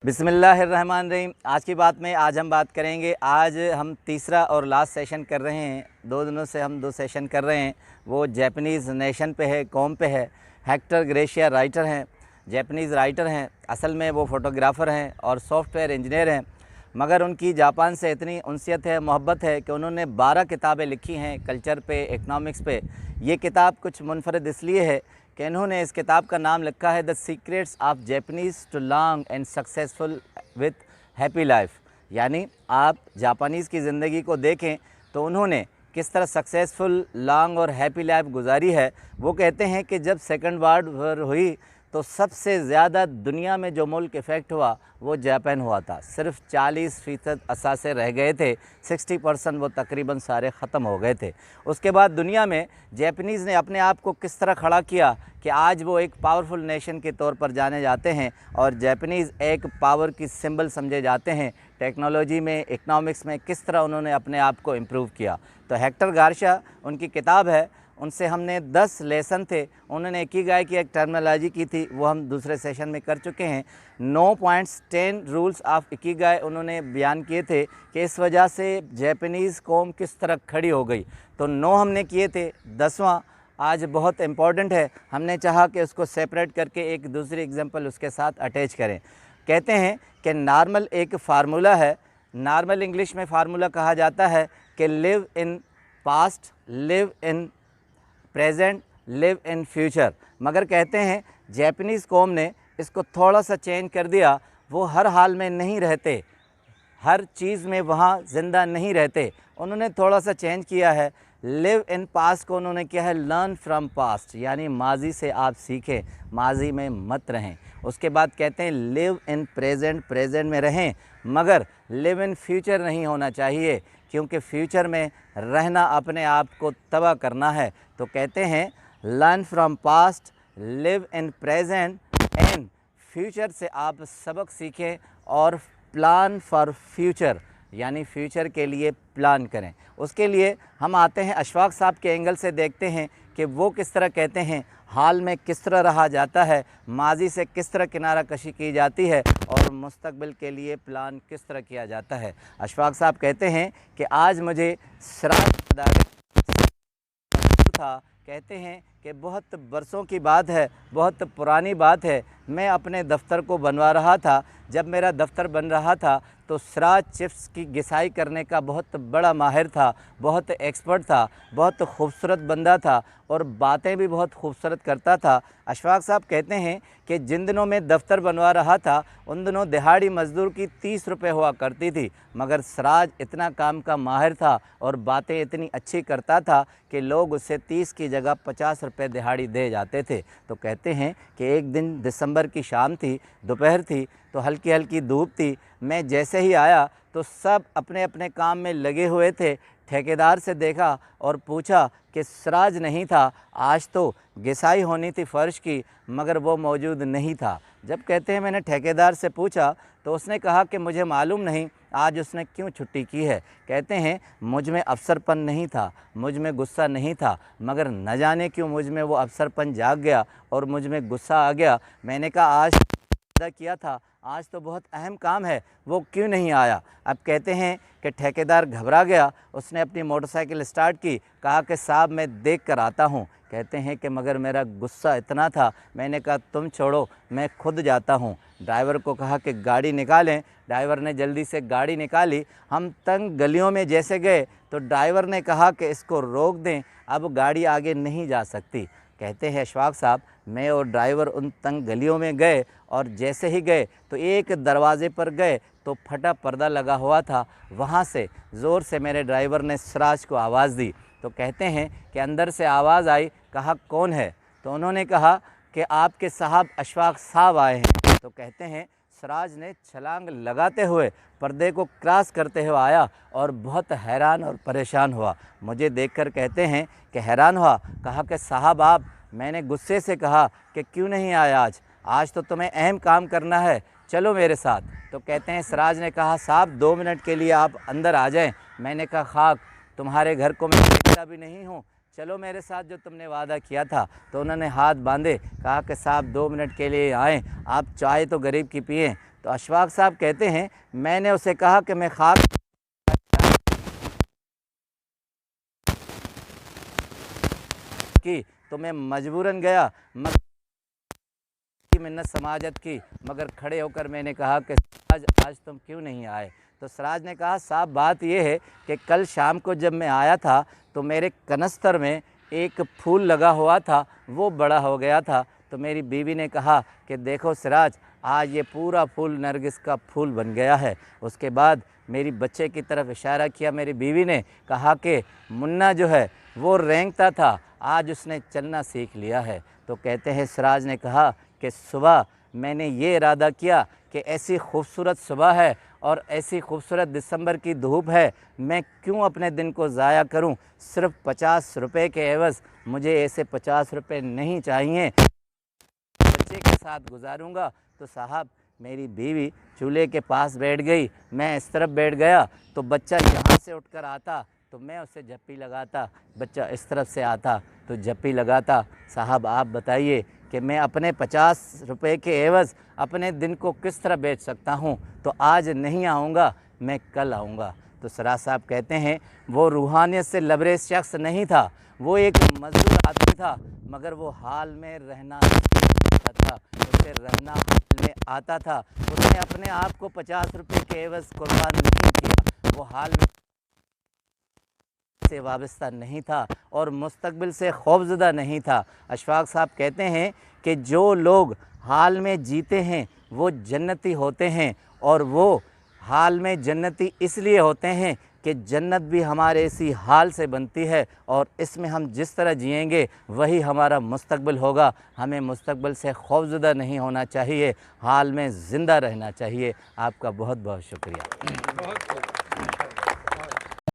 बिस्मिल्लाहिर्रहमानिर्रहीम। आज की बात में आज हम बात करेंगे। आज हम तीसरा और लास्ट सेशन कर रहे हैं। 2 दिनों से हम 2 सेशन कर रहे हैं। वो जापानीज़ नेशन पे है, कौम पे है। हेक्टर ग्रेशिया राइटर हैं, जापानीज़ राइटर हैं। असल में वो फ़ोटोग्राफ़र हैं और सॉफ्टवेयर इंजीनियर हैं, मगर उनकी जापान से इतनी उनसियत है, मोहब्बत है कि उन्होंने 12 किताबें लिखी हैं कल्चर पे, इकनॉमिक्स पे। ये किताब कुछ मुनफरद इसलिए है कि इन्होंने इस किताब का नाम लिखा है the secrets of Japanese to long and successful with happy life. यानी आप जापानीज़ की ज़िंदगी को देखें तो उन्होंने किस तरह सक्सेसफुल, लॉन्ग और हैप्पी लाइफ गुजारी है। वो कहते हैं कि जब सेकंड वर्ल्ड वॉर हुई तो सबसे ज़्यादा दुनिया में जो मुल्क इफ़ेक्ट हुआ वो जापान हुआ था। सिर्फ 40% असासे रह गए थे, 60% वो तकरीबन सारे ख़त्म हो गए थे। उसके बाद दुनिया में जापानीज़ ने अपने आप को किस तरह खड़ा किया कि आज वो एक पावरफुल नेशन के तौर पर जाने जाते हैं और जापानीज़ एक पावर की सिंबल समझे जाते हैं। टेक्नोलॉजी में, इकनॉमिक्स में किस तरह उन्होंने अपने आप को इम्प्रूव किया। तो हेक्टर गार्शिया उनकी किताब है, उनसे हमने 10 लेसन थे। उन्होंने इकिगाई की एक टर्मिनोलॉजी की थी, वो हम दूसरे सेशन में कर चुके हैं। 9 पॉइंट्स, 10 रूल्स ऑफ इकिगाई उन्होंने बयान किए थे कि इस वजह से जापानीज़ कौम किस तरह खड़ी हो गई। तो 9 हमने किए थे, 10वां आज बहुत इम्पॉर्टेंट है। हमने चाहा कि उसको सेपरेट करके एक दूसरी एग्जांपल उसके साथ अटैच करें। कहते हैं कि नॉर्मल एक फार्मूला है। नॉर्मल इंग्लिश में फार्मूला कहा जाता है कि live in past, live in present, live in future. मगर कहते हैं जापानीज़ कौम ने इसको थोड़ा सा चेंज कर दिया। वो हर हाल में नहीं रहते, हर चीज़ में वहाँ ज़िंदा नहीं रहते। उन्होंने थोड़ा सा चेंज किया है। लिव इन पास्ट को उन्होंने किया है लर्न फ्रॉम पास्ट, यानी माजी से आप सीखें, माजी में मत रहें। उसके बाद कहते हैं लिव इन प्रेजेंट, प्रेजेंट में रहें, मगर लिव इन फ्यूचर नहीं होना चाहिए, क्योंकि फ्यूचर में रहना अपने आप को तबाह करना है। तो कहते हैं learn from past, live in present and future से आप सबक सीखें और प्लान फॉर फ्यूचर, यानी फ्यूचर के लिए प्लान करें। उसके लिए हम आते हैं अशफाक साहब के एंगल से, देखते हैं कि वो किस तरह कहते हैं हाल में किस तरह रहा जाता है, माजी से किस तरह किनारा कशी की जाती है और मुस्तकबिल के लिए प्लान किस तरह किया जाता है। अशफाक साहब कहते हैं कि आज मुझे श्राद्ध था। कहते हैं कि बहुत बरसों की बात है, बहुत पुरानी बात है। मैं अपने दफ्तर को बनवा रहा था। जब मेरा दफ्तर बन रहा था तो श्राद्ध चिप्स की घिसाई करने का बहुत बड़ा माहिर था, बहुत एक्सपर्ट था, बहुत खूबसूरत बंदा था और बातें भी बहुत खूबसूरत करता था। अशफाक साहब कहते हैं कि जिन दिनों में दफ्तर बनवा रहा था उन दिनों दिहाड़ी मज़दूर की 30 रुपये हुआ करती थी, मगर सिराज इतना काम का माहिर था और बातें इतनी अच्छी करता था कि लोग उससे 30 की जगह 50 रुपये दिहाड़ी दे जाते थे। तो कहते हैं कि एक दिन दिसंबर की शाम थी, दोपहर थी, तो हल्की हल्की धूप थी। मैं जैसे ही आया तो सब अपने अपने काम में लगे हुए थे। ठेकेदार से देखा और पूछा कि सिराज नहीं था। आज तो घिसाई होनी थी फ़र्श की, मगर वो मौजूद नहीं था। जब कहते हैं मैंने ठेकेदार से पूछा तो उसने कहा कि मुझे मालूम नहीं आज उसने क्यों छुट्टी की है। कहते हैं मुझ में अफसरपन नहीं था, मुझ में गुस्सा नहीं था, मगर न जाने क्यों मुझ में वो अफसरपन जाग गया और मुझ में गुस्सा आ गया। मैंने कहा आज वादा किया था, आज तो बहुत अहम काम है, वो क्यों नहीं आया। अब कहते हैं कि ठेकेदार घबरा गया। उसने अपनी मोटरसाइकिल स्टार्ट की, कहा कि साहब मैं देख कर आता हूँ। कहते हैं कि मगर मेरा गुस्सा इतना था, मैंने कहा तुम छोड़ो, मैं खुद जाता हूँ। ड्राइवर को कहा कि गाड़ी निकालें। ड्राइवर ने जल्दी से गाड़ी निकाली। हम तंग गलियों में जैसे गए तो ड्राइवर ने कहा कि इसको रोक दें, अब गाड़ी आगे नहीं जा सकती। कहते हैं अशफाक साहब मैं और ड्राइवर उन तंग गलियों में गए और जैसे ही गए तो एक दरवाज़े पर गए तो फटा पर्दा लगा हुआ था। वहाँ से ज़ोर से मेरे ड्राइवर ने सिराज को आवाज़ दी। तो कहते हैं कि अंदर से आवाज़ आई, कहा कौन है। तो उन्होंने कहा कि आपके साहब अशफाक साहब आए हैं। तो कहते हैं सिराज ने छलांग लगाते हुए पर्दे को क्रॉस करते हुए आया और बहुत हैरान और परेशान हुआ। मुझे देखकर कहते हैं कि हैरान हुआ। कहा कि साहब आप, मैंने गुस्से से कहा कि क्यों नहीं आया आज तो तुम्हें अहम काम करना है, चलो मेरे साथ। तो कहते हैं सिराज ने कहा साहब 2 मिनट के लिए आप अंदर आ जाएं। मैंने कहा खाक, तुम्हारे घर को मैं देखता भी नहीं हूँ, चलो मेरे साथ जो तुमने वादा किया था। तो उन्होंने हाथ बांधे, कहा कि साहब 2 मिनट के लिए आएँ, आप चाय तो गरीब की पिएँ। तो तो अशफाक साहब कहते हैं मैंने उसे कहा कि मैं खाक की तो मैं मजबूरन गया, मगर मिन्नत समाजत की, मगर खड़े होकर मैंने कहा कि आज तुम क्यों नहीं आए। तो सिराज ने कहा साहब बात यह है कि कल शाम को जब मैं आया था तो मेरे कनस्तर में एक फूल लगा हुआ था, वो बड़ा हो गया था। तो मेरी बीवी ने कहा कि देखो सिराज, आज ये पूरा फूल नरगिस का फूल बन गया है। उसके बाद मेरी बच्चे की तरफ इशारा किया, मेरी बीवी ने कहा कि मुन्ना जो है वो रेंगता था, आज उसने चलना सीख लिया है। तो कहते हैं सिराज ने कहा कि सुबह मैंने ये इरादा किया कि ऐसी खूबसूरत सुबह है और ऐसी खूबसूरत दिसंबर की धूप है, मैं क्यों अपने दिन को ज़ाया करूं। सिर्फ 50 रुपये के एवज़ मुझे ऐसे 50 रुपये नहीं चाहिए, बच्चे के साथ गुजारूंगा। तो साहब मेरी बीवी चूल्हे के पास बैठ गई, मैं इस तरफ बैठ गया, तो बच्चा यहाँ से उठकर आता तो मैं उसे झप्पी लगाता, बच्चा इस तरफ से आता तो झप्पी लगाता। साहब आप बताइए कि मैं अपने 50 रुपये के एवज़ अपने दिन को किस तरह बेच सकता हूँ। तो आज नहीं आऊँगा, मैं कल आऊँगा। तो सिराज साहब कहते हैं वो रूहानियत से लबरेज शख्स नहीं था, वो एक मजदूर आदमी था, मगर वो हाल में रहना आता था, उसे रहना हाल में आता था। उसने अपने आप को 50 रुपये के एवज़ कुर्बान नहीं किया, वो हाल में से वाबस्ता नहीं था और मुस्तकबिल से खौफज़दा नहीं था। अशफाक साहब कहते हैं कि जो लोग हाल में जीते हैं वो जन्नती होते हैं, और वो हाल में जन्नती इसलिए होते हैं कि जन्नत भी हमारे इसी हाल से बनती है, और इसमें हम जिस तरह जिएंगे वही हमारा मुस्तकबिल होगा। हमें मुस्तकबिल से खौफज़दा नहीं होना चाहिए, हाल में ज़िंदा रहना चाहिए। आपका बहुत बहुत शुक्रिया।